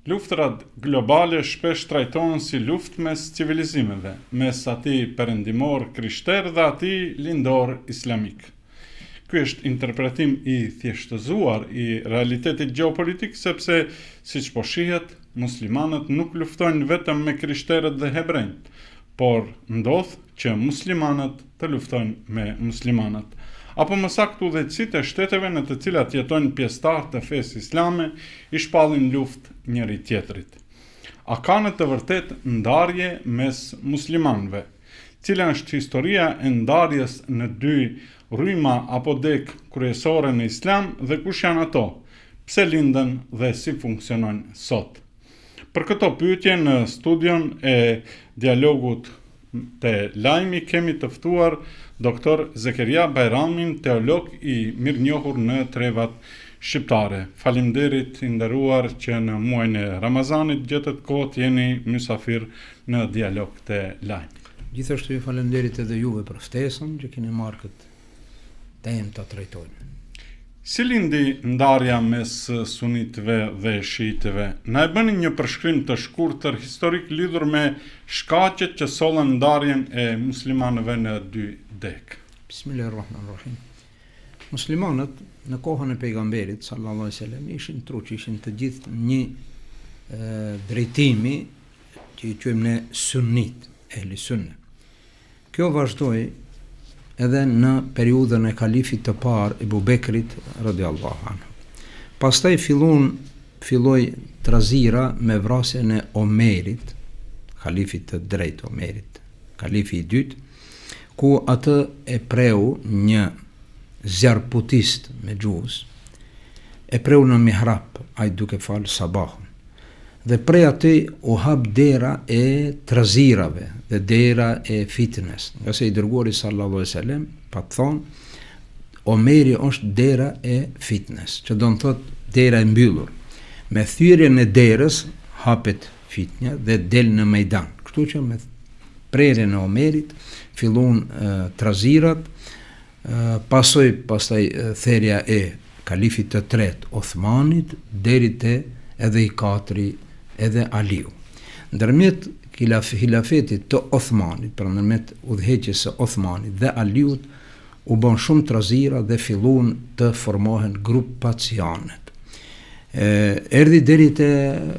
Luftrat globale shpesh trajtohen si luftë mes civilizimeve, mes atij perëndimor krishter dhe atij lindor islamik. Ky është interpretim i thjeshtëzuar i realitetit gjeopolitik sepse, siç po shihet, muslimanët nuk luftojnë vetëm me krishterët dhe hebrejt, por ndodh që muslimanët të luftojnë me muslimanët, apo më saktë udhëheqësitë e shteteve në të cilat jetojnë pjesëtarë të fesë islame i shpallin luftë njëri tjetrit. A ka në të vërtetë ndarje mes muslimanëve? Cila është historia e ndarjes në dy rryma apo deg kryesore në islam dhe kush janë ato? Pse lindën dhe si funksionojnë sot? Për këto pyetje në studion e dialogut të lajmi kemi të ftuar Dr. Zekeria Bajramin, teolog i mirënjohur në trevat shqiptare. Faleminderit i nderuar që në muajin e Ramazanit gjetët kohë të jeni mysafir në dialog të lajmi. Gjithashtu ju faleminderit edhe juve për ftesën që keni marrë këtë temë ta trajtojmë. Si lindi ndarja mes sunitëve dhe shiitëve? Na e bëni një përshkrim të shkurtër historik lidhur me shkaqet që sollën ndarjen e muslimanëve në dy deg. Bismillahirrahmanirrahim. Muslimanët në kohën e pejgamberit sallallahu alaihi wasallam ishin truq, ishin të gjithë një drejtimi që i quajmë ne sunnit, ehli sunne. Kjo vazhdoi edhe në periudhën e kalifit të parë Ebu Bekrit radiallahu anhu. Pastaj filloi trazira me vrasjen e Omerit, kalifit të drejtë Omerit, kalifi i dytë, ku atë e preu një zjarputist me gjuz, e preu në mihrab, ai duke falë sabahun. Dhe prej aty u hap dera e trazirave dhe dera e fitnes. Nga se i dërguari sallallahu alaihi wasallam pa të thonë, Omeri është dera e fitnes, që do në thot dera e mbyllur. Me thyrjen e derës hapet fitnja dhe del në mejdan. Kështu që me prerjen e Omerit fillun trazirat, pastaj therja e kalifit të tretë Othmanit deri te edhe i katri edhe Aliu. Ndërmjet hilafetit të Othmanit, pra ndërmjet udhëheqjes së Othmanit dhe Aliut, u bën shumë trazira dhe filluan të formohen grupacionet. Erdhi deri te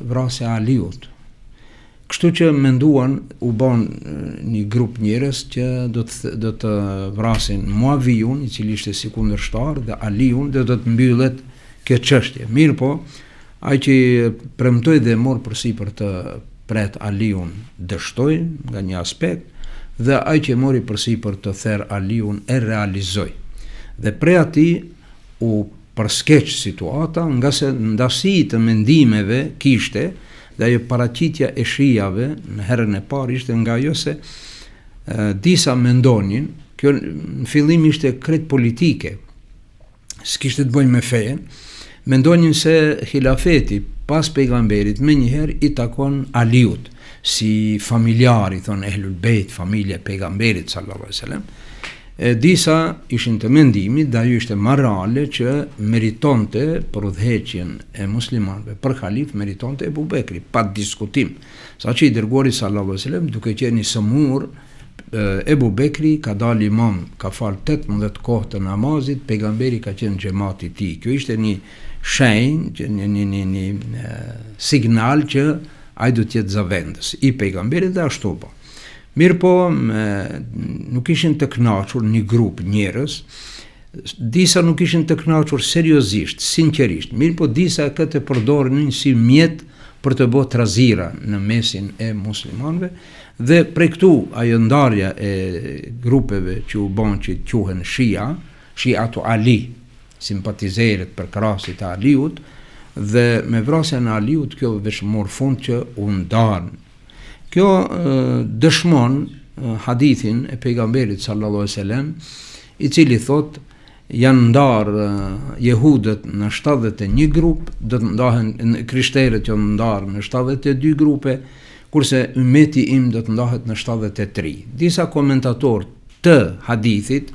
vrasja e Aliut. Kështu që menduan, u bën një grup njerëz që do të vrasin Muaviun, i cili ishte si kundërshtar, dhe Aliun, dhe do të mbyllet kjo çështje. Mirë po, ai që premtoi dhe mor përsipër të pret Aliun dështoi nga një aspekt, dhe ai që mori përsipër të therr Aliun e realizoi. Dhe prej atij u përskeq situata, nga se ndasi të mendimeve kishte, dhe ajo paraqitja e shijave në herën e parë ishte nga ajo se disa mendonin, kjo në fillim ishte krejt politike, s'kishte të bëjë me fejen, mendonin se hilafeti pas pejgamberit me njëherë i takon Aliut, si familjari, thonë Ehlul Bejt, familje pejgamberit sallallahu alaihi wasallam. Disa ishin të mendimit dhe ajo ishte morale që meritonte për udhëheqjen e muslimanëve për halif meritonte Ebu Bekri, pa diskutim. Saqë i dërguari sallallahu alaihi wasallam duke qenë i sëmur, Ebu Bekri ka dalë imam, ka falë 18 kohë të namazit, pejgamberi ka qenë xhamati i tij. Kjo ishte një shenjë, një signal që ai do të jetë zavendës i pejgamberit dhe ashtu po. Mirë po, nuk ishin të kënaqur një grup njerëz, disa nuk ishin të kënaqur seriozisht, sinqerisht, mirë po disa këtë përdornin si mjet për të bërë trazira në mesin e muslimanëve, dhe prej këtu ajo ndarja e grupeve që u bën që quhen Shiatu Ali, simpatizerët për krahasit e Aliut, dhe me vrasjen e Aliut kjo veç mor fund që u ndarën. Kjo dëshmon hadithin e pejgamberit sallallahu alaihi wasallam, i cili thot janë ndarë jehudët në 71 grup, do të ndahen krishterët janë ndarë në 72 grupe, kurse ummeti im do të ndahet në 73. Disa komentatorë të hadithit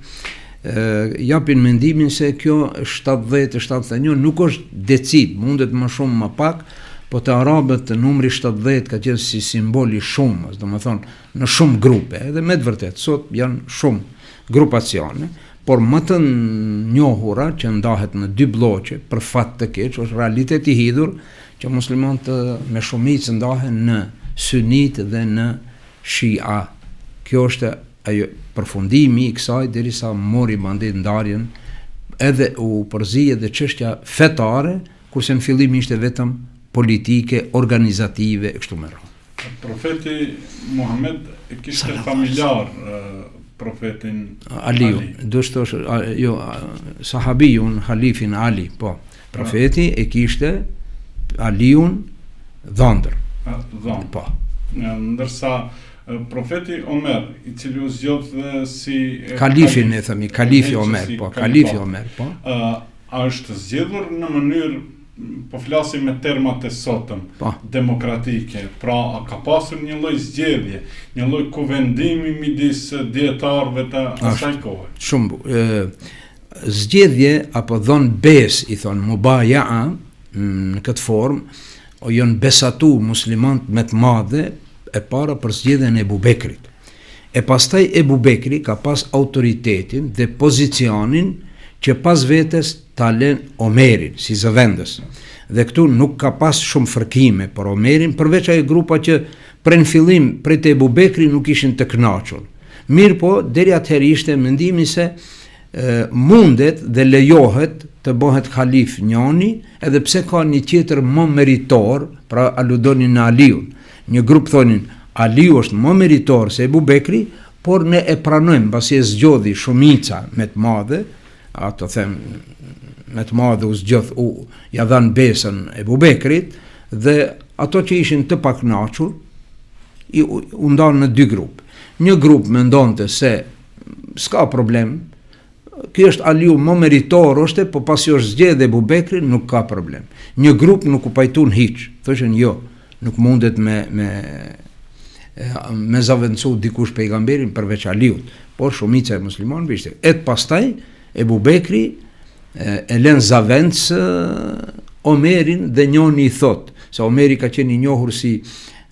japin mendimin se kjo 70-71 nuk është decid, mundet më shumë më pak, po të arabët numri 70 ka qenë si simbol i shumës, do më thonë në shumë grupe, edhe me të vërtet, sot janë shumë grupacione, por më të njohura që ndahet në 2 bloqe, për fat të keq, është realitet i hidhur që muslimanët me shumicë ndahen në sunit dhe në shia. Kjo është ajo përfundimi i kësaj derisa mori bandit ndarjen, edhe u përzije dhe çështja fetare, kurse në fillim ishte vetëm politike, organizative e kështu me radhë. Profeti Muhammed kishte familjar profetin Aliu, do të thosh jo sahabijun, halifin Ali, po. Profeti e kishte Aliun dhëndër. Po. Ndërsa profeti Omer, i cili u zgjodh dhe si kalifin e themi, kalifi Omer, po, kalifi Omer, po. A është zgjedhur në mënyrë, po flasim me termat e sotëm, demokratike, pra a ka pasur një lloj zgjedhje, një lloj kuvendimi midis dietarëve të asaj kohe? Shumë zgjedhje apo dhon bes, i thon mubaya'a në këtë formë, o janë besatu muslimanët me të madhe e para për zgjedhjen e Ebu Bekrit. E pastaj Ebu Bekri ka pas autoritetin dhe pozicionin që pas vetes ta lën Omerin si zëvendës. Dhe këtu nuk ka pas shumë fërkime për Omerin, përveç ai grupa që prej në fillim prej te Ebu Bekri nuk ishin të kënaqur. Mirë po, deri atëherë ishte mendimi se mundet dhe lejohet të bëhet halif njëri, edhe pse ka një tjetër më meritor, pra aludonin në Aliun. Një grup thonin Aliu është më meritor se Ebu Bekri, por ne e pranojmë pasi e zgjodhi shumica me të madhe, ato them me të madhe u zgjodh, ja dhan besën Ebu Bekrit, dhe ato që ishin të pakënaqur u ndanë në 2 grupe. Një grup mendonte se s'ka problem, ky është Aliu më meritor është, po pasi është zgjedhë Ebu Bekri nuk ka problem. Një grup nuk u pajtun hiç, thoshin jo, nuk mundet me zavendësu dikush pejgamberin përveç Aliut, por shumica e muslimanëve ishte. Et pastaj Ebu Bekri e lën zavendës Omerin dhe njoni i thot, se Omeri ka qenë i njohur si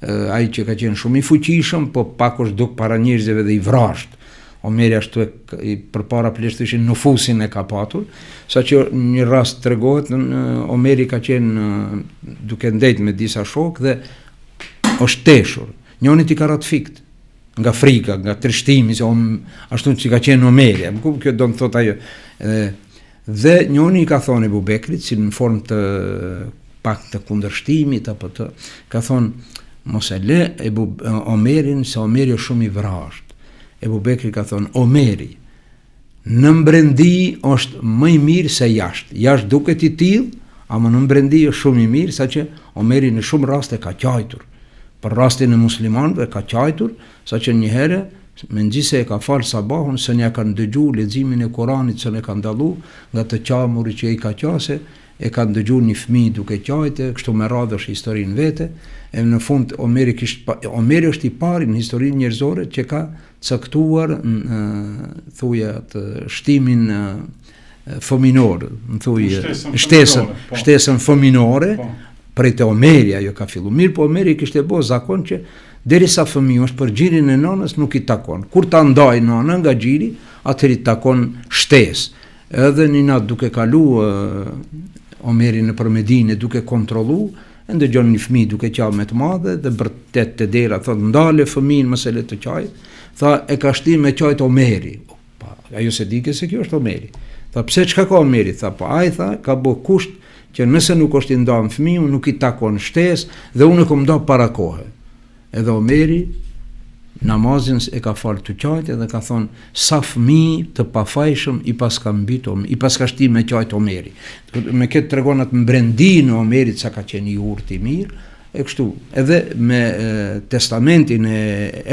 ai që ka qenë shumë i fuqishëm, po pak është duk para njerëzve dhe i vrasht. Omeri ashtu përpara plesht ishin nufusin e ka patur, sa që një rast tregohet, Omeri ka qenë duke ndejt me disa shok dhe është teshur. Njoni ti ka ratifikt nga frika, nga trishtimi, ashtu që ka qenë Omeri, kjo do në thot ajo. Dhe njoni ka thonë Ebu Bekrit, si në formë të pak të kundërshtimit, apo të, ka thonë, mos e le Omerin, se Omeri është shumë i vrasht. Ebu Bekri ka thonë, Omeri, në mbrendi është më i mirë se jashtë. Jashtë duket i tillë, ama në mbrendi është shumë i mirë, sa që Omeri në shumë raste ka qajtur. Për rastin e muslimanëve ka qajtur, sa që një herë, me nxise e ka falë sabahun, se një kanë dëgju leximin e Koranit, se ne kanë dallu nga të qamuri që i ka qase, e kanë dëgju një fëmijë duke qajte, kështu me radhë është historinë vete, e në fund Omeri është i pari në historinë njerëzore që ka caktuar thuje atë shtimin fëminor, shtesën fëminore, prej të Omeri ajo ka fillu. Mirë, po Omeri kishte bo zakon që derisa fëmiu është për gjirin e nënës nuk i takon. Kur ta ndaj nëna nga gjiri, atëri takon shtesë. Edhe një natë duke kalu Omeri në për Medinë, duke kontrollu, ndëgjon një fëmijë duke qajë me të madhe dhe bërtet të dera, thot ndale fëmijën mos e le të qajë. Tha e ka shtim me qajt Omeri. Ajo se dike se kjo është Omeri. Tha pse çka ka Omeri? Tha po ai tha ka bë kusht që nëse nuk është i ndarë fëmijën, nuk i takon shtesë dhe unë kom ndarë para kohe. Edhe Omeri namazin e ka falë të qajtë dhe ka thonë sa fëmijë të pafajshëm i pas ka shtim me qajtë Omeri. Me këtë tregon atë mbrendinë e Omerit sa ka qenë i urtë i mirë, e kështu. Edhe me testamentin e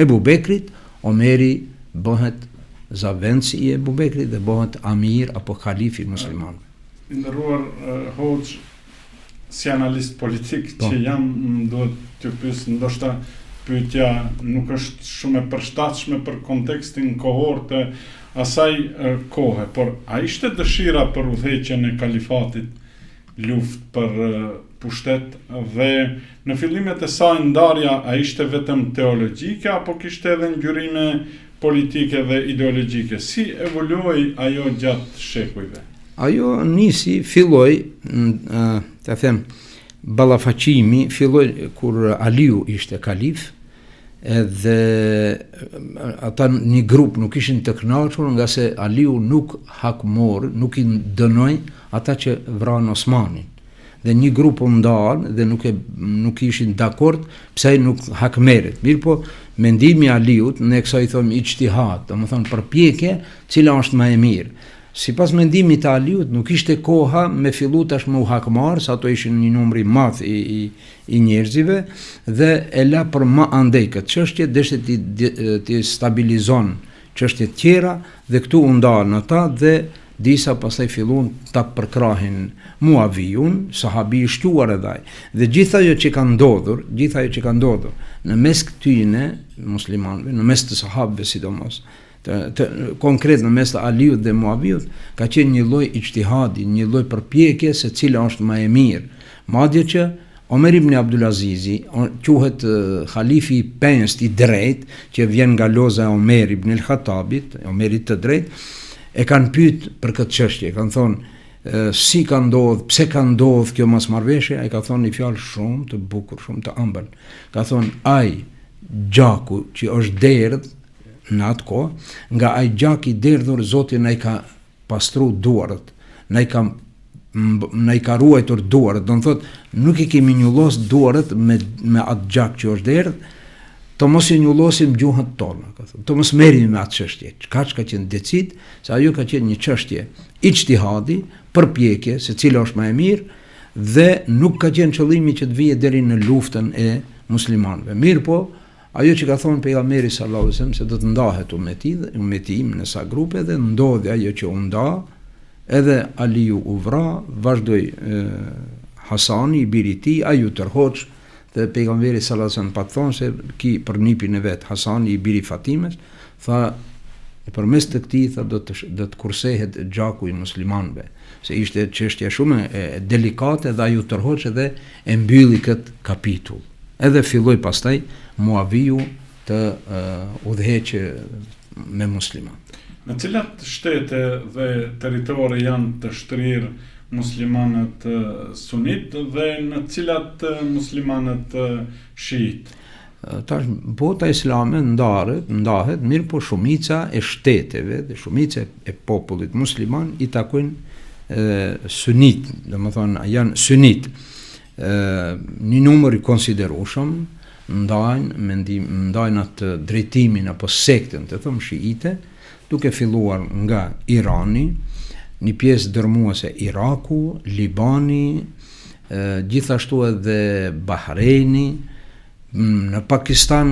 Ebu Bekrit, Omeri bëhet zavendësi i Ebu Bekrit dhe bëhet amir apo khalifi muslimanëve. Nderuar Hoxh, si analist politik që jam, duhet të pyes, ndoshta pyetja nuk është shumë e përshtatshme për kontekstin kohor të asaj kohe, por a ishte dëshira për udhëheqjen e kalifatit, luftë për pushtet dhe në fillimet e saj ndarja a ishte vetëm teologjike apo kishte edhe ngjyrime politike dhe ideologjike? Si evoluoi ajo gjatë shekujve? Ajo filloi, të them, ballafaqimi filloi kur Aliu ishte kalif, edhe ata një grup nuk ishin të kënaqur nga se Aliu nuk hakmor, nuk i dënoi ata që vranë Osmanin. Dhe një grup u ndalë dhe nuk ishin dakord pse ai nuk hakmeret. Mirë po, mendimi i Aliut, ne kësaj i thonë ijtihad, domethënë përpjekje, cila është më e mirë. Sipas mendimit të Aliut, nuk ishte koha me fillu tash me u hakmar, sa ato ishin një numër i madh i njerëzive, dhe e la për më andej këtë çështje, deshte ti stabilizon çështje të tjera dhe këtu u ndalën ata dhe disa pastaj filluan ta përkrahin Muaviun, sahabi i shtuar edhe ai. Dhe gjithë ajo që ka ndodhur në mes këtyne muslimanëve, në mes të sahabëve sidomos, konkret në mes të Aliut dhe Muaviut, ka qenë një lloj ijtihadi, një lloj përpjekje se cila është më e mirë. Madje që Omer ibn Abdulazizi quhet halifi i pestë i drejtë, që vjen nga loza e Omer ibn el-Khattabit, Omerit të drejtë, e kanë pyet për këtë çështje, kanë thonë si ka ndodhur, pse ka ndodhur kjo mosmarrveshje, ai ka thonë një fjalë shumë të bukur, shumë të ëmbël. Ka thonë ai gjaku që është derdh në atë kohë, nga ai gjak i derdhur Zoti na i ka pastru duart, na i ka ruajtur duart, do të thotë nuk i kemi njullos duart me atë gjak që është derdh, të mos i njullosim gjuhën tonë, ka thonë, të mos merremi me atë çështje. Ka qenë decid se ajo ka qenë një çështje ijtihadi, përpjekje se cila është më e mirë dhe nuk ka qenë qëllimi që të vijë deri në luftën e muslimanëve. Mirë po, ajo që ka thonë pejgamberi sallallahu alajhi wasallam se do të ndahet ummeti im në sa grupe dhe ndodhi ajo që u nda, edhe Aliu u vra, vazhdoi Hasani i biri i tij, ai u tërhoç dhe pejgamberi sallallahu alajhi wasallam pa thonë se ki për nipin e vet Hasani i biri Fatimes, tha përmes të këtij tha do të kursehet gjaku i muslimanëve, se ishte çështje shumë e delikate dhe ai u tërhoç dhe e mbylli këtë kapitull. Edhe filloi pastaj Muaviu të udhëheqë me muslimanët. Në cilat shtete dhe territore janë të shtrirë muslimanët sunit dhe në cilat muslimanët shiit? Tash bota islame ndahet, mirë po shumica e shteteve dhe shumica e popullit musliman i takojnë sunit, domethënë janë sunit. Një numër i konsiderueshëm ndajnë atë drejtimin apo sektën të thëmë shiite, duke filluar nga Irani, një pjesë dërmuese Iraku, Libani, gjithashtu edhe Bahreini, në Pakistan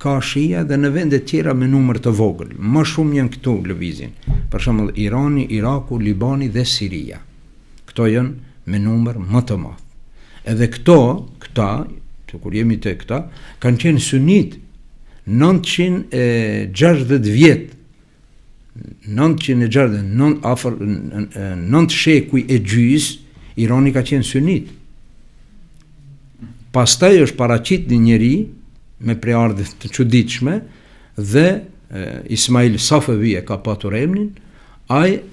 ka shia dhe në vende tjera me numër të vogël. Më shumë janë këtu lëvizin. Për shembull Irani, Iraku, Libani dhe Siria. Këto janë me numër më të madh. Edhe këta, kur jemi te këta, kanë qenë sunit 960 vjet. 9 shekuj e gjys, Irani ka qenë sunit. Pastaj është paraqit një njeri me preardhje të çuditshme dhe Ismail Safevi e ka patur emrin, ai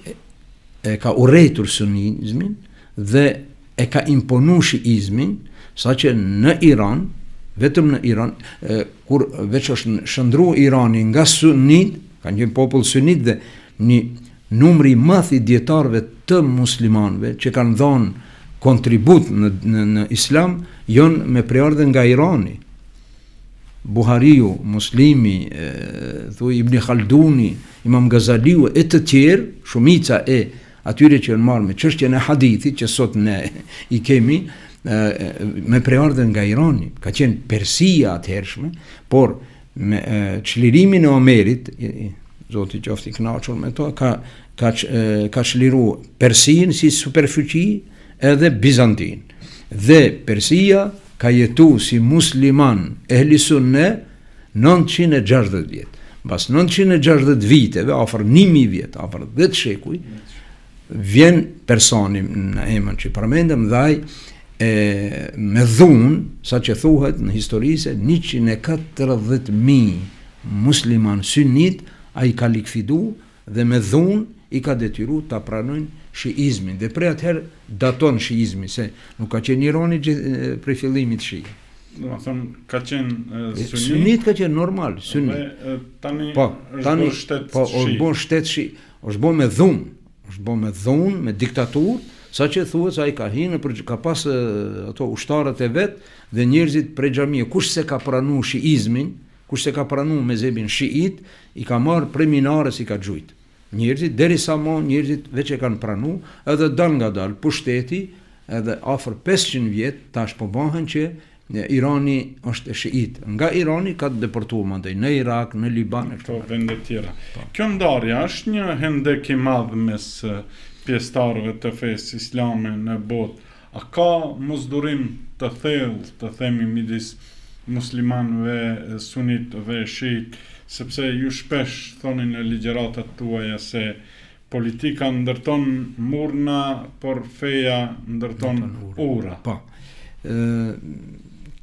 e ka urrëtur sunizmin dhe e ka imponuar shiizmin, saqë në Iran, vetëm në Iran, kur veç është shndruar Irani nga sunit, kanë qenë popull sunit dhe një numri i madh i dietarëve të muslimanëve që kanë dhënë kontribut në islam janë me preardhje nga Irani. Buhariu, Muslimi, Ibn Khalduni, Imam Gazaliu e të tjerë, shumica e atyre që janë marrë me çështjen e hadithit që sot ne i kemi me preardhje nga Irani. Ka qenë Persia atëhershme, por me çlirimin e Omerit, Zoti qoftë i kënaqur me to, ka çliru Persin si superfuqi edhe Bizantin. Dhe Persia ka jetu si musliman ehli sunne 960 vjet. Pas 960 viteve, afër 1000 vjet, afër 10 shekuj, vjen personi në emën që përmendëm dhe ai me dhunë, sa që thuhet në historise, 140.000 musliman sunnit a i ka likvidu dhe me dhunë i ka detyru të pranojnë shiizmin. Dhe prej atëherë daton shiizmi, se nuk ka qenë Irani prej fillimit shi. Do të thonë ka qenë sunit. Sunnit ka qenë normal, sunnit. Tani është bërë shtet shi. Është bërë shtet shi, është bërë me dhunë, me diktaturë, sa që thuhet se ai ka hinë ka pas ato ushtarët e vet dhe njerëzit prej xhamie, kush se ka pranuar shiizmin, kush se ka pranuar mezhebin shiit, i ka marrë prej minarës i ka xhujt. Njerëzit derisa njerëzit veç e kanë pranuar, edhe dal ngadal pushteti, edhe afër 500 vjet tash po bëhen që Irani është shiit. Nga Irani ka deportuar mandej në Irak, në Liban e këto vende tjera. Kjo ndarja është një hendek i madh mes pjesëtarëve të fesë islame në botë. A ka mosdurim të thellë, të themi, midis muslimanëve sunit dhe shiit, sepse ju shpesh thoni në ligjëratat tuaja se politika ndërton murna, por feja ndërton ura. Po.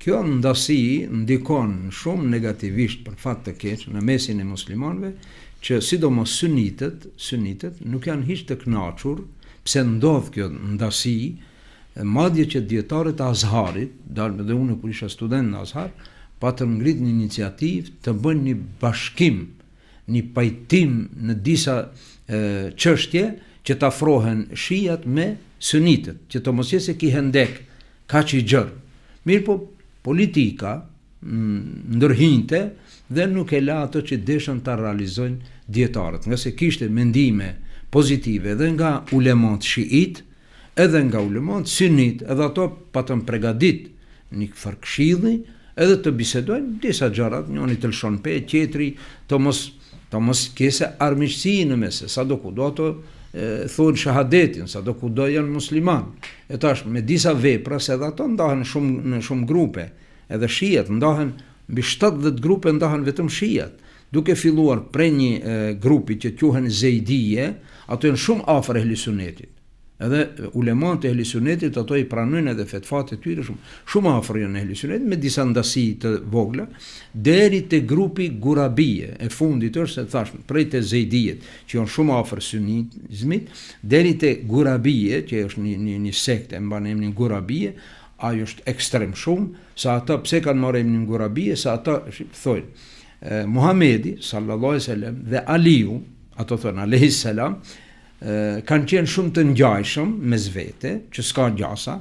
Kjo ndasi ndikon shumë negativisht për fat të keq në mesin e muslimanëve, që sidomos sunitët nuk janë hiç të kënaqur pse ndodh kjo ndasi, madje që dietarët e Azharit, dhe unë kur isha student në Azhar, patëm ngrit një iniciativë të bëjnë një bashkim, një pajtim në disa çështje që të afrohen shijat me sunitët, që të mos jetë se ki hendek kaq i gjerë. Mirë po politika ndërhinte dhe nuk e la ato që deshën ta realizojnë dietarët, nga se kishte mendime pozitive edhe nga ulemat shiit, edhe nga ulemat sunnit, edhe ato patëm pregadit një farë këshilli, edhe të bisedojnë disa gjërat, njëri të lëshon pe, tjetri të mos kese armiqësi në mes, sa do kudo ato thonë shahadetin, sa do kudo janë musliman. E tash me disa vepra, se edhe ato ndahen në shumë grupe, edhe shijat ndahen mbi 70 grupe, ndahen vetëm shijat, duke filluar prej një grupi që quhen Zeidije, ato janë shumë afër ehli sunnetit. Edhe ulemat e ehli sunnetit ato i pranojnë edhe fetfat e tyre shumë afër janë ehli sunnetit, me disa ndasi të vogla, deri te grupi Gurabije, e fundit është se thash prej te Zeidijet, që janë shumë afër sunizmit, deri te Gurabije, që është një sekte e mban emrin Gurabije, ajo është ekstrem shumë, sa ata pse kanë marrë emrin Gurabije, sa ata thojnë Muhamedi sallallahu alaihi wasallam dhe Aliu, ato thonë alayhis salam, kanë qenë shumë të ngjajshëm mes vete, që s'ka gjasa,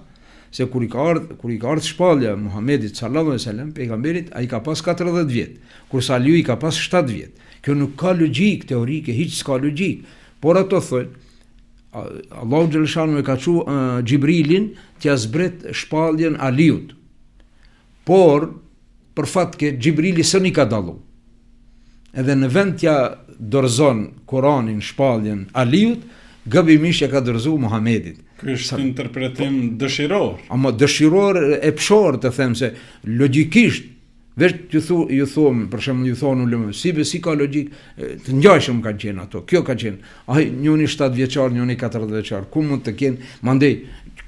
se kur i ka ardhur shpallja Muhamedit sallallahu alaihi wasallam, pejgamberit, ai ka pas 40 vjet, kurse Aliu i ka pas 7 vjet. Kjo nuk ka logjik teorike, hiç s'ka logjik. Por ato thonë Allahu xhaleshanu e ka thënë Xhibrilin t'ia zbret shpalljen Aliut. Por për fat që Xhibrili s'ni ka dallu. Edhe në vend t'ja dorëzon Kur'anin shpalljen Aliut, gabimisht e ka dorëzuar Muhamedit. Ky është interpretim dëshiror. Ama dëshiror e pshor të them se logjikisht vetë ju thon, për shembull ju thon ulëmë, si ka logjik, të ngjashëm kanë qenë ato. Kjo ka qenë. Ai njëri 7 vjeçar, njëri 40 vjeçar. Ku mund të kenë, mandej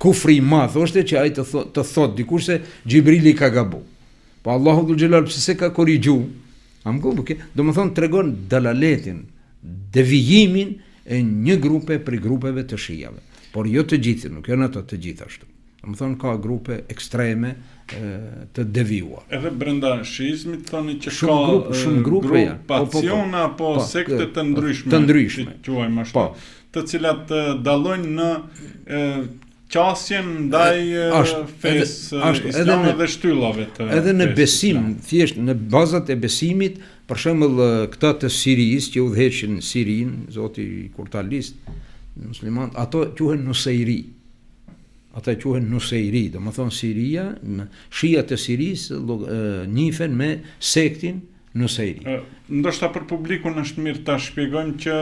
kufri i madh është që ai të thot dikush se Xhibrili ka gabu. Po Allahu dhul xhelal pse se ka korrigju. Do më thonë tregon dalaletin, devijimin e një grupe për grupeve të shijave. Por jo të gjithë, nuk janë ato të gjithashtu. Do më thonë ka grupe ekstreme të devijuar. Edhe brenda shiizmit thoni që shumë grupe grupaciona apo sekte të ndryshme, që quajmë ashtu, të cilat dallojnë në qasjen ndaj fesë islame dhe shtyllave të edhe në besim, thjesht në bazat e besimit, për shembull këta të Sirisë që udhëheqin në Sirin, Zoti kur ta list muslimanët, ato quhen Nuseiri, do më thonë Siria, shijat e Sirisë njihen me sektin Nuseiri. Ndoshta për publikun është mirë ta shpjegojmë që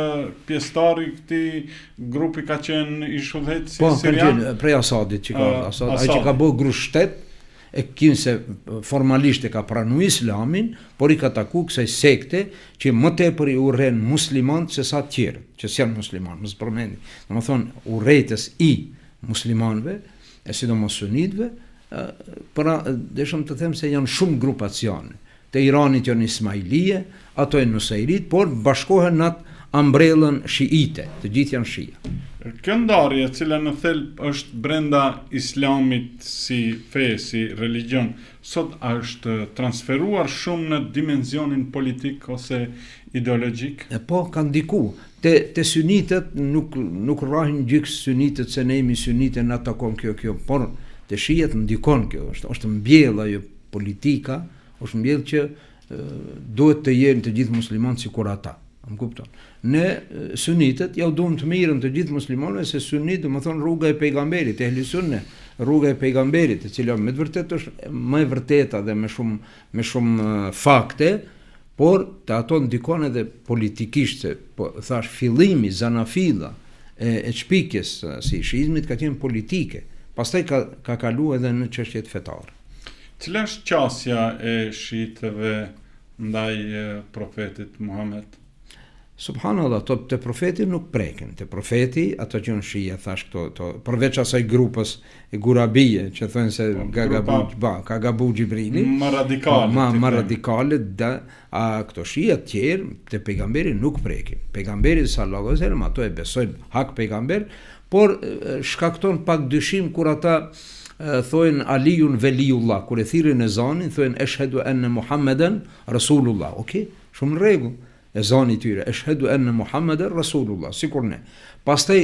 pjesëtari i këtij grupi ka qenë ish udhëheqës sirian. Po, ka qenë prej Asadit që ai që ka bërë grushtet, e kinse formalisht e ka pranuar islamin, por i ka taku kësaj sekte që më tepër i urren muslimanët se sa të tjerë, që s'janë muslimanë, mos përmendi. Domethënë urrejtës i muslimanëve e sidomos sunitëve, pra deshëm të them se janë shumë grupacione. Te Iranit janë Ismailije, ato janë Nusairit, por bashkohen në atë ambrellën shiite, të gjithë janë shia. Kjo ndarje, e cila në thelb është brenda Islamit si fe, si religion, sot është transferuar shumë në dimenzionin politik ose ideologjik? Po, ka ndiku. Te sunitët nuk rrahin gjyks sunitët se ne jemi sunite në atakon kjo, por te shijet ndikon kjo, është mbjell ajo politika, është mbjell që duhet të jenë të gjithë muslimanë sikur ata. Më kupton. Ne sunitët ja u duam të mirën të gjithë muslimanëve, se sunit do të thonë rruga e pejgamberit, ehli sunne, rruga e pejgamberit, e cila me të vërtetë është më e vërteta dhe me shumë fakte, por të ato ndikon edhe politikisht, se po thash fillimi zanafilla e çpikjes si shiizmit ka qenë politike, pastaj ka kaluar edhe në çështjet fetare. Cila është qasja e shiitëve ndaj profetit Muhammed? Subhanallah, të profeti nuk prekin. Të profeti, ato që në shia, thash këto, përveç asaj grupës e gurabije, që thënë se ka gabu Gjibrili. Më radikale. Më radikale, këto shia tjerë, të pejgamberi nuk prekin. Pejgamberi sallallahu alaihi wasallam, ato e besojnë hak pejgamber, por shkakton pak dyshim kur ata thojnë Aliun Veliullah, kur e thirrin ezanin, thojnë eshhedu enne Muhammeden Rasulullah. Okej, shumë në rregull. Ezani tyre, eshhedu enne Muhammeden Rasulullah, sikur ne. Pastaj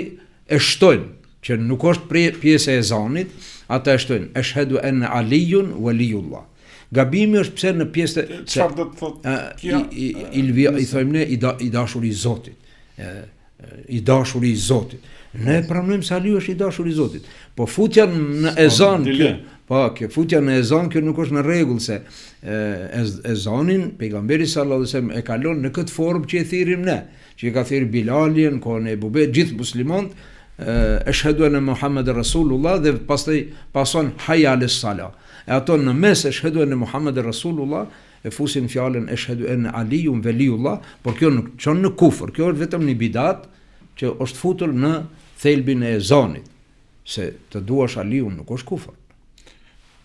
e shtojnë, që nuk është pjesë e ezanit, ata e shtojnë, eshhedu enne Aliun Veliullah. Gabimi është pse në pjesë çfarë do të thotë? I thojmë ne i dashur i Zotit. I dashur i Zotit. Ne pranojmë se Aliu është i dashur i Zotit. Po futja në ezan, kjo futja në ezan, kjo nuk është në rregull, se ezanin pejgamberi sallallahu alaihi wasallam e kalon në këtë formë që e thirrim ne, që e ka thirrë Bilalin, kohën e Ebubekrit, gjithë muslimanët, eshhedu enne Muhammed Rasulullah, dhe pastaj pason hayya alis sala. E ato në mes eshhedu enne Muhammed Rasulullah e fusin fjalën eshhedu enne Aliun Veliullah, por kjo nuk çon në kufër, kjo është vetëm një bidat që është futur në thelbin e ezanit, se të duash Aliun nuk është kufër.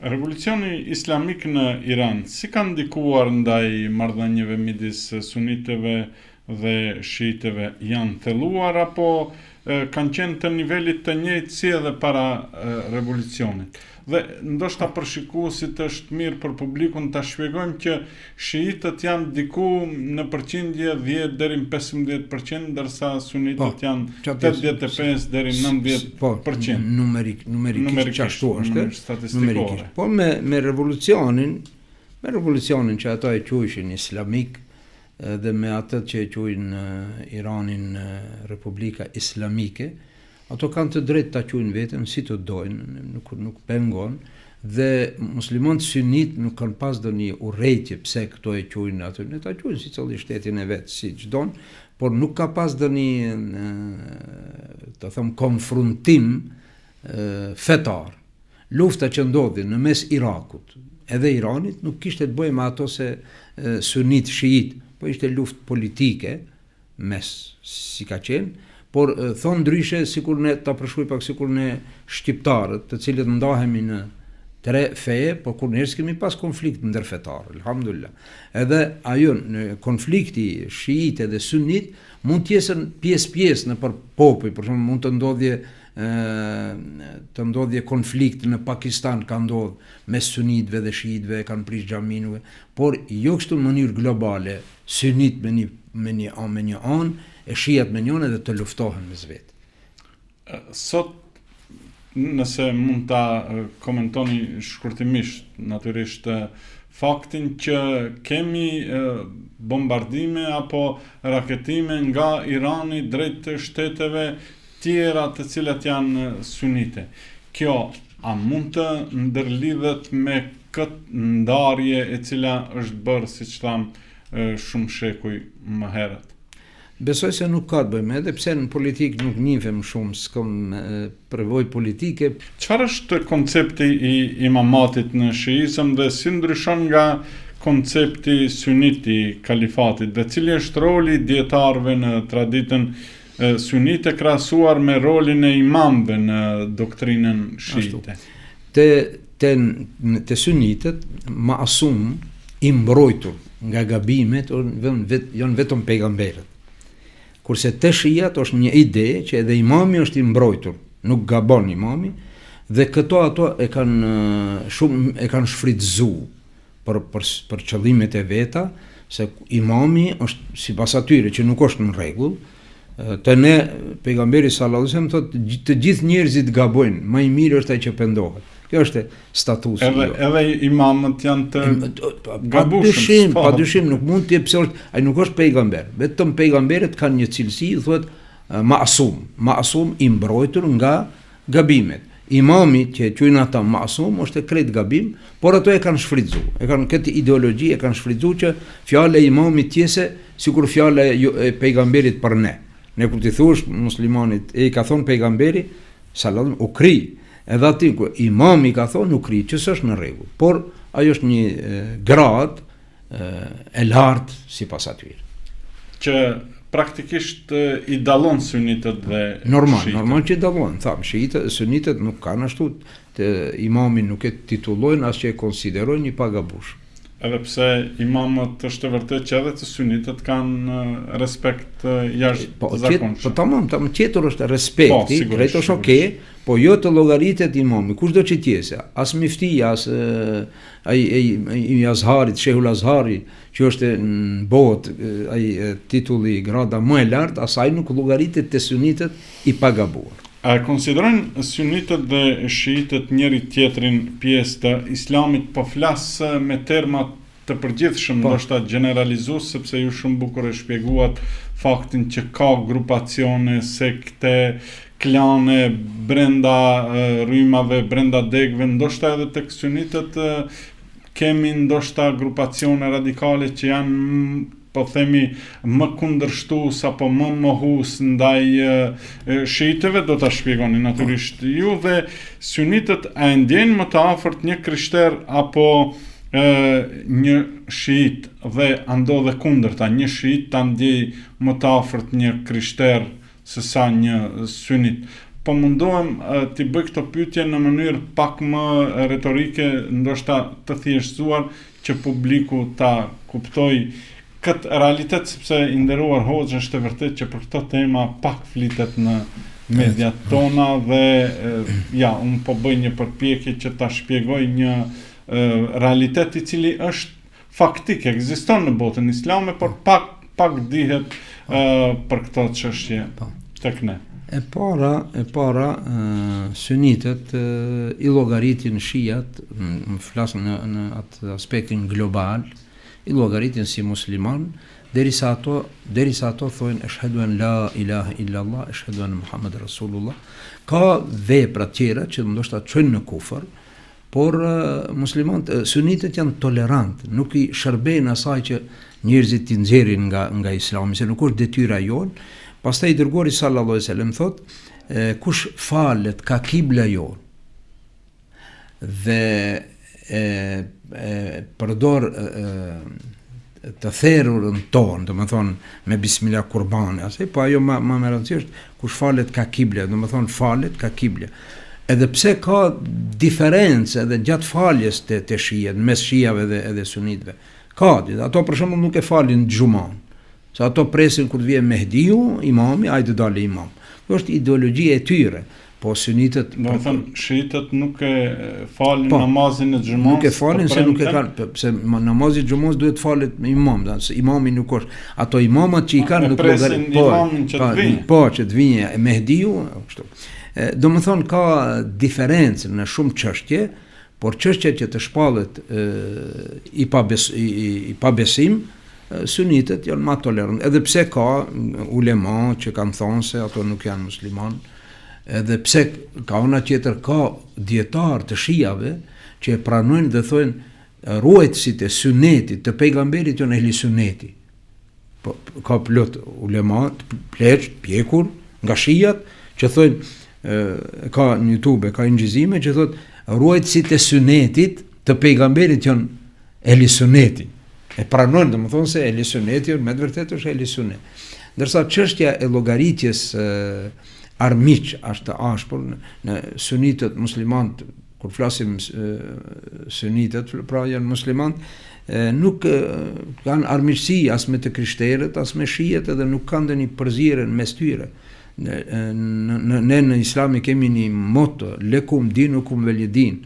Revolucioni islamik në Iran, si ka ndikuar ndaj marrëdhënieve midis sunitëve dhe shiitëve? Janë thelluar apo kanë qenë të nivelit të njëjtë si edhe para revolucionit? Dhe ndoshta për shikuesit është mirë për publikun ta shpjegojmë që shiitët janë diku në përqindje 10 deri në 15%, ndërsa sunitët janë 85 deri në 90%. Numerikisht ashtu është, statistikore. Po me revolucionin që ato e quajshin islamik, dhe me atë që e quajnë Iranin Republika Islamike, ato kanë të drejtë ta quajnë veten si të dojnë, nuk pengon, dhe muslimanët sunit nuk kanë pas ndonjë urrëtie pse këto e quajnë atë, ne ta quajnë si cili shtetin e vet, siç don, por nuk ka pas ndonjë të them konfrontim fetar. Lufta që ndodhi në mes Irakut edhe Iranit nuk kishte të bëjë me ato se sunit shiit, po ishte luftë politike mes, si ka qenë, por thonë ndryshe sikur ne ta përshkruaj pak sikur ne shqiptarët, të cilët ndahemi në 3 feje, por kur njerëz kemi pas konflikt ndërfetar, alhamdulillah. Edhe ajo në konflikti shiite dhe sunit mund të jesën pjesë në për popull, për shembull mund të ndodhje konflikt në Pakistan, ka ndodhur mes sunitëve dhe shiitëve, kanë prish xhaminëve, por jo kështu në mënyrë globale, sunit me një anë, e shiat me njën edhe të luftohen me vetë. Sot, nëse mund ta komentoni shkurtimisht, natyrisht, faktin që kemi bombardime apo raketime nga Irani drejt shteteve tjera të cilat janë sunite. Kjo a mund të ndërlidhet me këtë ndarje e cila është bërë, siç thamë, shumë shekuj më herët? Besoj se nuk ka të bëjmë, edhe pse në politikë nuk njihem shumë, s'kam përvojë politike. Çfarë është koncepti i imamatit në shiizëm dhe si ndryshon nga koncepti sunit i kalifatit, dhe cili është roli dietarëve në traditën sunite krahasuar me rolin e imamëve në doktrinën shiite. Te sunitet masum i mbrojtur nga gabimet janë vetëm pejgamberët. Kurse te shijat është një ide që edhe imami është i mbrojtur, nuk gabon imami, dhe këto ato e kanë shfrytzuar për qëllimet e veta, se imami është sipas atyre që nuk është në rregull. Të ne pejgamberi sallallahu alajhi wasallam thotë të gjithë njerëzit gabojnë, më i mirë është ai që pendohet. Kjo është statusi. Edhe imamët janë të gabueshëm. Padyshim nuk mund të pse ai nuk është pejgamber. Vetëm pejgamberët kanë një cilësi, thotë masum i mbrojtur nga gabimet. Imami që quajnë ata masum është e krejt gabim, por ato e kanë shfrytzuar. E kanë këtë ideologji, e kanë shfrytzuar që fjala e imamit tjese sikur fjala e pejgamberit për ne. Ne kur ti thuash muslimanit, e ka thon pejgamberi sallallahu u kri. Edhe aty ku imami ka thonë nuk ri, që s'është në rregull, por ajo është një grad e lartë sipas atyre. Që praktikisht i dallon sunitët dhe normal që i dallon, tham, sunitet nuk kanë ashtu, imami nuk e titullojnë as që e konsiderojnë një pagabush. Edhe pse imamët është e vërtet që edhe të sunitët kanë respekt jashtëzakonshëm. Po tamam, tjetër është respekti, krejt është okay, po jo të llogaritet imami, kushdo që tjese, as miftia, as ai Azharit, Shehul Azhari, që është në botë ai titulli grada më e lartë, asaj nuk llogaritet te sunitët i pagabuar. A konsiderojnë sunitët dhe shiitët njëri tjetrin pjesë të islamit, po flas me terma të përgjithshëm, ndoshta generalizues, sepse ju shumë bukur e shpjeguat faktin që ka grupacione, sekte, klane brenda rrymave, brenda degëve, ndoshta edhe tek sunitët kemi ndoshta grupacione radikale që janë, po themi, më kundërshtues apo më mohus ndaj shiitëve, do ta shpjegoni natyrisht ju, dhe sunitët a ndjejnë më të afërt një krishter apo një shiit, dhe andodhe kundërta, një shiit ta ndjej më të afërt një krishter se sa një sunit. Po mundohem t'i bëj këto pyetje në mënyrë pak më retorike, ndoshta të thjeshtësuar, që publiku ta kuptoj këtë realitet, sepse i nderuar Hoxha është e vërtet që për këto tema pak flitet në mediat tona, dhe unë po bëj një përpjekje që ta shpjegoj një realitet i cili është faktik, ekziston në botën islame, por pak dihet për këto çështje tek ne. E para sunitët i llogaritin shijat, më flas në atë aspektin global, i llogaritin si musliman, derisa ato thonë ashhadu an la ilaha illa Allah, ashhadu anna Muhammad Rasulullah. Ka vepra tjera që ndoshta çojnë në kufër, por muslimanët, sunitët janë tolerant, nuk i shërbejnë asaj që njerëzit i nxjerrin nga Islami, se nuk është detyra jonë. Pastaj dërguari sallallahu alaihi wasallam thotë, kush falet ka kibla jonë dhe përdor të therrurën tonë, do të thonë me bismillah kurbane, po ajo më e rëndësishme, kush falet ka kibla, do të thonë falet ka kibla. Edhe pse ka diferencë edhe gjatë faljes te shijet, mes shijave edhe sunitëve. Ato për shembull nuk e falin xhuman. Se ato presin kur të vjen Mehdiu, imami, ai të dalë imam. Kjo është ideologjia e tyre. Po sunitët, do të thonë, shiitët nuk e falin namazin e xhumos. Nuk e falin se nuk e kanë, pse namazi i xhumos duhet falet me imam, se imami nuk është. Ato imamat që i kanë nuk presin imamin që të vijë. Po, që të vijë Mehdiu, kështu. Do të thonë ka diferencë në shumë çështje, por çështjet që të shpallet i pabesim, sunitët janë më tolerant, edhe pse ka ulema që kanë thonë se ato nuk janë musliman, edhe pse ka ona tjetër, ka dietar të shijave që e pranojnë dhe thonë ruajtësit e sunetit të pejgamberit janë ehli suneti. Po ka plot ulema pleq pjekur nga shijat që thonë, ka në YouTube, ka injizime që thotë ruajtësit e sunetit të pejgamberit janë ehli suneti. E pranojnë, domethënë se ehli suneti me të vërtetë është ehli sunet. Ndërsa çështja e llogaritjes armiq është ashpër në sunitët muslimanët, kur flasim sunitët, pra janë muslimanët, nuk kanë armiqësi as me të krishterët, as me shijet, edhe nuk kanë ndonjë përzierje mes tyre. Ne në Islam kemi një moto, lekum dinukum waliyadin.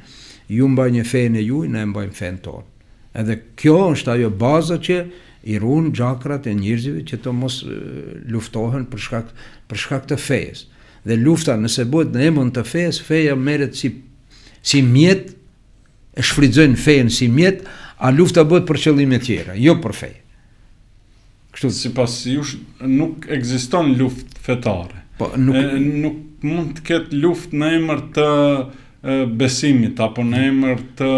Ju mbajnë fenë e juaj, ne mbajmë fenë tonë. Edhe kjo është ajo baza që i ruan gjakrat e njerëzve që të mos luftohen për shkak të fesë. Dhe lufta nëse bëhet në emër të fesë, feja merret si mjet, e shfrytëzojnë fenë si mjet, a lufta bëhet për qëllime tjera, jo për fe. Kështu sipas jush nuk ekziston luftë fetare. Po nuk mund të ketë luftë në emër të besimit apo në emër të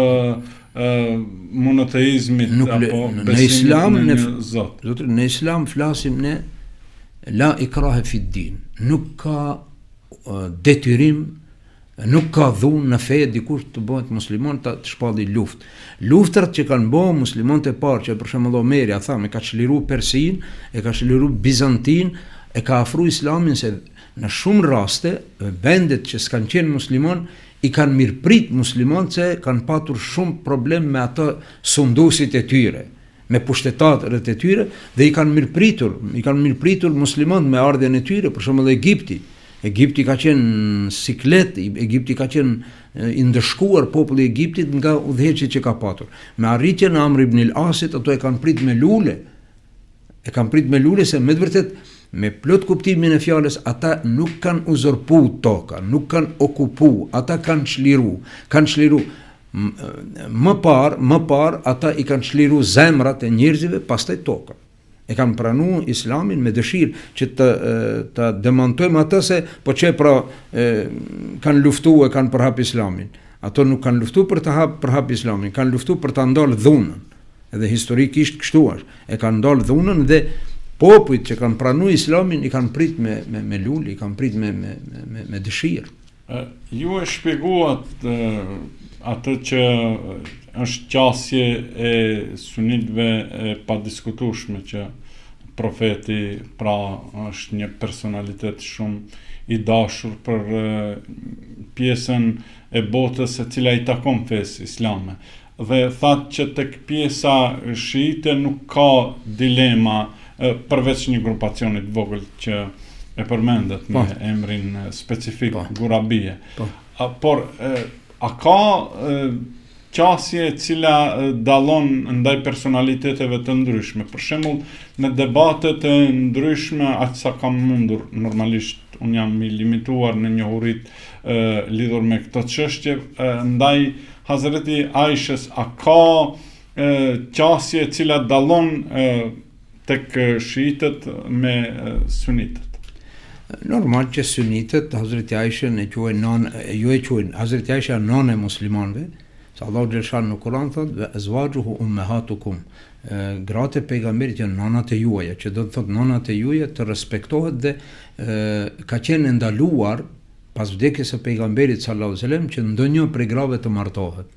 monoteizmit apo besimit në Zot. Në Islam flasim ne la ikrahe fi din. Nuk ka detyrim, nuk ka dhunë në fe dikush të bëhet musliman të shpalli luftë. Luftrat që kanë bërë muslimanët e parë, që për shembull Omeri e ka çliru Persin, e ka çliru Bizantin, e ka afru Islamin, se në shumë raste vendet që s'kanë qenë musliman i kanë mirëprit muslimanët, se kanë patur shumë problem me ato sundusit e tyre, me pushtetarët e tyre, dhe i kanë mirëpritur muslimanët me ardhjen e tyre, për shembull Egjipti ka qenë siklet, Egjipti ka qenë i ndëshkuar populli i Egjiptit nga udhëheqjet që ka patur. Me arritjen e Amr ibn al-Asit, ato e kanë prit me lule. Se me të vërtet, me plot kuptimin e fjalës, ata nuk kanë uzurpu toka, nuk kanë okupu, ata kanë çliru. Më parë ata i kanë çliru zemrat e njerëzve, pastaj tokën. E kanë pranu Islamin me dëshirë që të demantojmë atë se po që kanë luftu e kanë përhap Islamin. Ato nuk kanë luftu për të përhap Islamin, kanë luftu për të ndalë dhunën. Edhe historikisht kështu është. E kanë ndalë dhunën dhe popujt që kanë pranu Islamin i kanë prit me lulë, i kanë prit me dëshirë. Ju e shpjeguat atë që është qasje e sunitëve e padiskutueshme që profeti pra është një personalitet shumë i dashur për pjesën e botës e cila i takon fesë islame. Dhe thatë që tek pjesa shiite nuk ka dilema përveç një grupacionit vogël që e përmendet me emrin specifik Gurabije. Por a ka qasje e cila dallon ndaj personaliteteve të ndryshme? Për shembull, në debatet e ndryshme, aq sa kam mundur, normalisht unë jam i limituar në njohurit lidhur me këto çështje, ndaj Hazreti Aishës, a ka qasje e cila dallon tek shiitët me sunitët? Normal që sunitët Hazreti Aishën e quajnë Hazreti Aisha nënë e muslimanëve, se Allahu xhaleshan në Kur'an thotë azwajuhu ummahatukum, gratë e pejgamberit janë nënat e juaja, që do të thotë nënat e juaja të respektohet dhe ka qenë ndaluar pas vdekjes së pejgamberit sallallahu alajhi wasallam që ndonjë prej grave të martohet.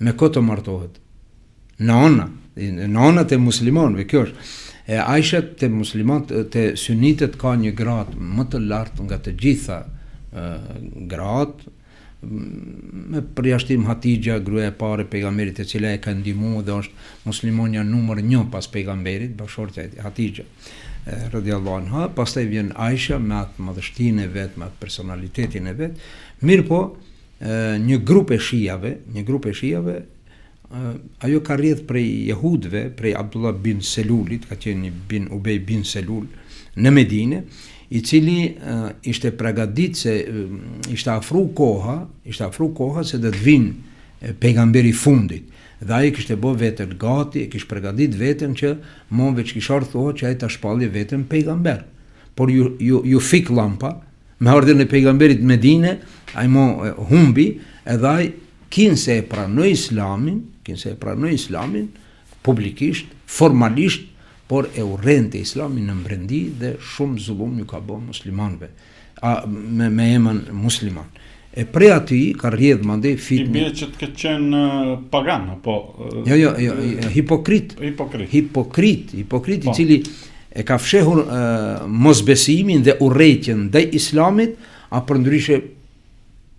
Me kë të martohet? Nënat e muslimanëve, kjo është. Aisha te muslimanët, te sunitët ka një grad më të lartë nga të gjitha gratë, me përjashtim Hatixha, gruaja e parë e pejgamberit, e cila e ka ndihmuar dhe është muslimonja numër 1 pas pejgamberit, bashortja e Hatixha radhiyallahu anha. Pastaj vjen Aisha me atë madhështinë e vet, me atë personalitetin e vet. Mirë po, një grup e shijave, ajo ka rrjedh prej jehudëve, prej Abdullah bin Selulit, ka qenë bin Ubej bin Selul në Medinë, i cili ishte përgatitur se ishte afru koha se do të vinë pejgamberi i fundit. Dhe ai kishte bë veten gati, kishte përgatitur veten që veç kishte ardhur që ai ta shpallë veten pejgamber. Por ju fik lampa me ardhen e pejgamberit në Medinë, ai humbi, edhe ai kinse e pranoi Islamin publikisht, formalisht, por e urrente Islamin në mbrendi dhe shumë zullum ju ka bërë muslimanëve me emën musliman. E prej aty ka rrjedh mandej fitnë. I bie që të ketë qenë pagan apo hipokrit, i cili e ka fshehur mosbesimin dhe urrëtitjen ndaj islamit, apo ndryshe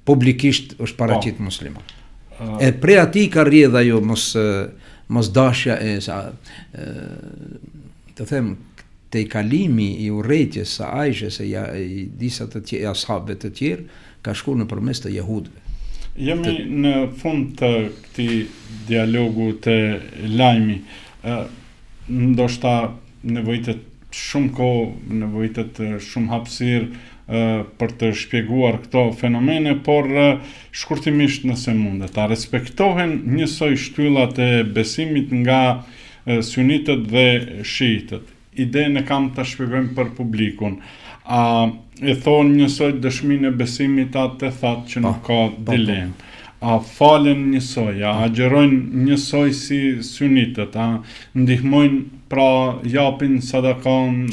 publikisht është paraqit musliman. E prej atij ka rrjedh ajo mos dashja të them te kalimi i urrëtitjes së Aishës i disa të tjerë ashabëve të tjerë ka shkuar nëpërmes të jehudëve. Jemi në fund të këtij dialogu të lajmi. Ndoshta nevojitet shumë kohë, nevojitet shumë hapësirë për të shpjeguar këto fenomene, por shkurtimisht nëse mundet. A respektohen njësoj shtyllat e besimit nga sunitët dhe shiitët? Idenë e kam të shpjegojmë për publikun. A e thonë njësoj dëshminë e besimit atë të thatë që nuk ka dilemë? A falen njësoj, a agjerojnë njësoj si sunitët, a ndihmojnë, pra japin sadakan,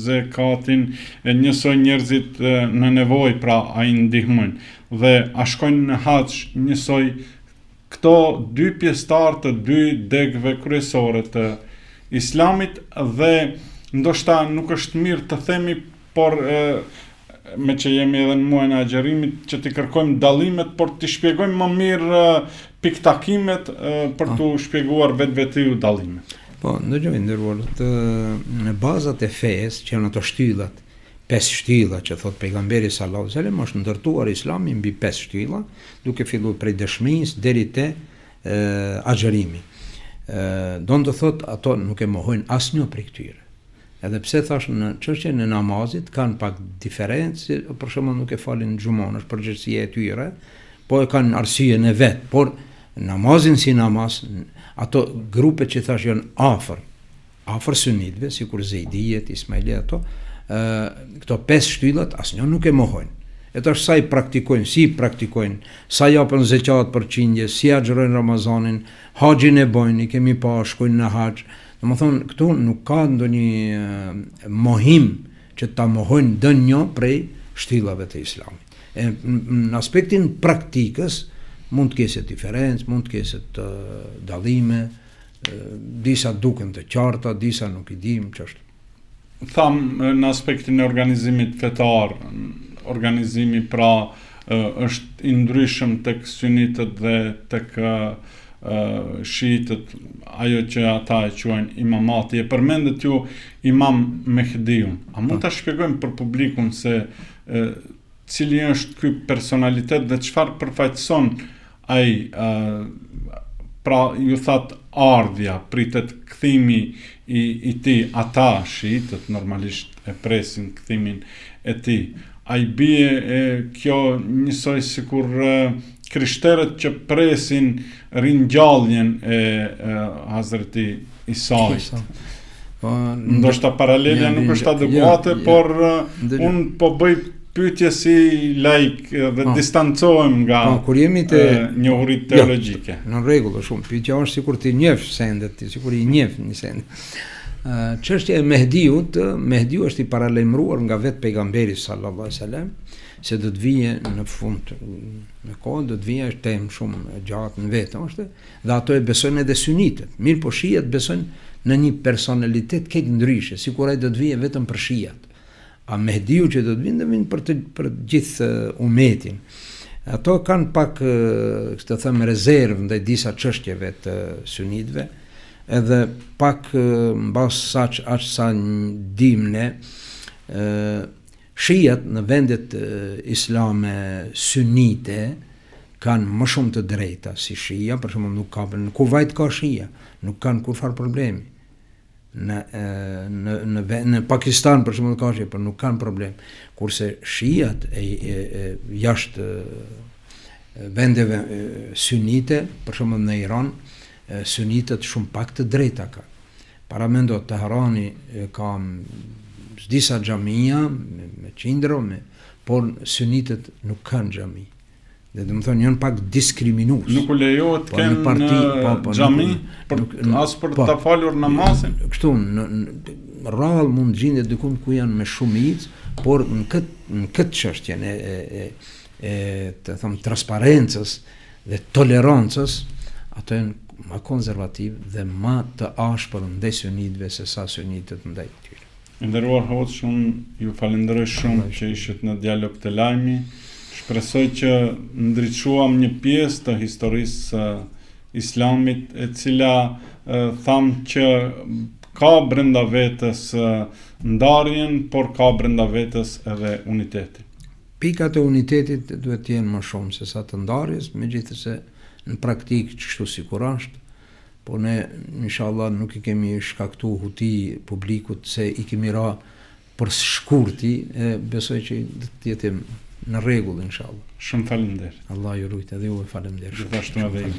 zekatin, njësoj njerëzit në nevoj, pra a i ndihmojnë, dhe a shkojnë në haç njësoj. Këto dy pjesëtar të dy degëve kryesore të islamit, dhe ndoshta nuk është mirë të themi, por me që jemi edhe në muajin e agjerimit, që t'i kërkojmë dallimet, por t'i shpjegojmë më mirë piktakimet për t'u shpjeguar vetvetiu dallimet. Po, ndëgjoj nderuar, në bazat e fesë, që janë ato shtyllat, 5 shtylla që thot pejgamberi sallallahu alajhi wasallam, është ndërtuar Islami mbi 5 shtylla, duke filluar prej dëshmisë deri te agjerimi. Do të thot ato nuk e mohojnë asnjë prej këtyre. Edhe pse thash në çështjen e namazit kanë pak diferencë, për shembull nuk e falin xhumon, është përgjegjësia e tyre, po e kanë arsyeën e vet, por namazin si namaz, ato grupe që thash janë afër sunitëve, sikur Zejdijet, Ismailijet, këto 5 shtyllat asnjë nuk e mohojnë. E tash sa i praktikojnë, sa japën zeqat për qindje, si agjerojnë Ramazanin, haxhin e bojnë, i kemi pa shkojnë në haxh. Domethënë këtu nuk ka ndonjë mohim që ta mohojnë ndonjë prej shtyllave të Islamit. Në aspektin praktikës mund të ketë diferencë, mund të ketë dallime, disa duken të qarta, disa nuk i dim ç'është. Tham në aspektin e organizimit fetar, organizimi pra është i ndryshëm tek sunitët dhe tek shiitët, ajo që ata e quajnë imamati. E përmendet ju Imam Mehdiun. A mund ta shpjegojmë për publikun se cili është ky personalitet dhe çfarë përfaqëson ai, pra ju that ardhja, pritet kthimi i tij, ata shiitët normalisht e presin kthimin e tij. Ai bie kjo njësoj sikur krishterët që presin ringjalljen e Hazreti Isait. Ndoshta paralelja nuk është adekuate, por unë po bëj pyetje si laik dhe distancohem nga njohurit teologjike. Në rregull, shumë. Pyetja është sikur ti njeh sendet, sikur i njeh një send. Çështja e Mehdiu është i paralajmëruar nga vetë pejgamberi sallallahu alajhi wasallam, se do të vijë në fund në kohë, do të vijë është temë shumë gjatë në vetë, është, dhe ato e besojnë edhe sunitët. Mirë, po shiat besojnë në një personalitet këtë ndryshe, sikur ai do të vijë vetëm për shiat. A Mehdiu që do të vinë për gjithë umetin. Ato kanë pak, të them, rezervë ndaj disa çështjeve të sunitëve, edhe pak mbas sa dimne, shiat në vendet islame sunite kanë më shumë të drejta si shia, për shembull nuk ka në Kuvajt ka shia, nuk kanë kurfar problemi. Në Pakistan për shembull ka shia, por nuk kanë problem. Kurse shiat jashtë vendeve sunite, për shembull në Iran, sunitët shumë pak të drejta ka. Para mendo Teherani ka disa xhamia me qindro, por sunitët nuk kanë xhami. Dhe do të thonë janë pak diskriminues. Nuk u lejohet kanë xhami as për ta falur namazin. Kështu në rrallë mund gjendet diku ku janë me shumicë, por në këtë çështjen të them transparencës dhe tolerancës, ato janë më konservativ dhe më të ashpër ndaj sunitëve se sa sunitët ndaj tyre. Nderuar hoc, unë ju falenderoj shumë që ishit në dialog të lajmi. Shpresoj që ndriçuam një pjesë të historisë islamit, e cila tham që ka brenda vetës ndarjen, por ka brenda vetës edhe uniteti. Pikat e unitetit duhet të jenë më shumë se sa të ndarjes, megjithëse në praktikë kështu sikur është, po ne inshallah nuk I kemi shkaktu huti publikut se I kemi ra për shkurti, besoj që të jetim në rregull inshallah. Shumë faleminderit. Allah ju rujt, edhe ju faleminderit. Gjithashtu edhe ju.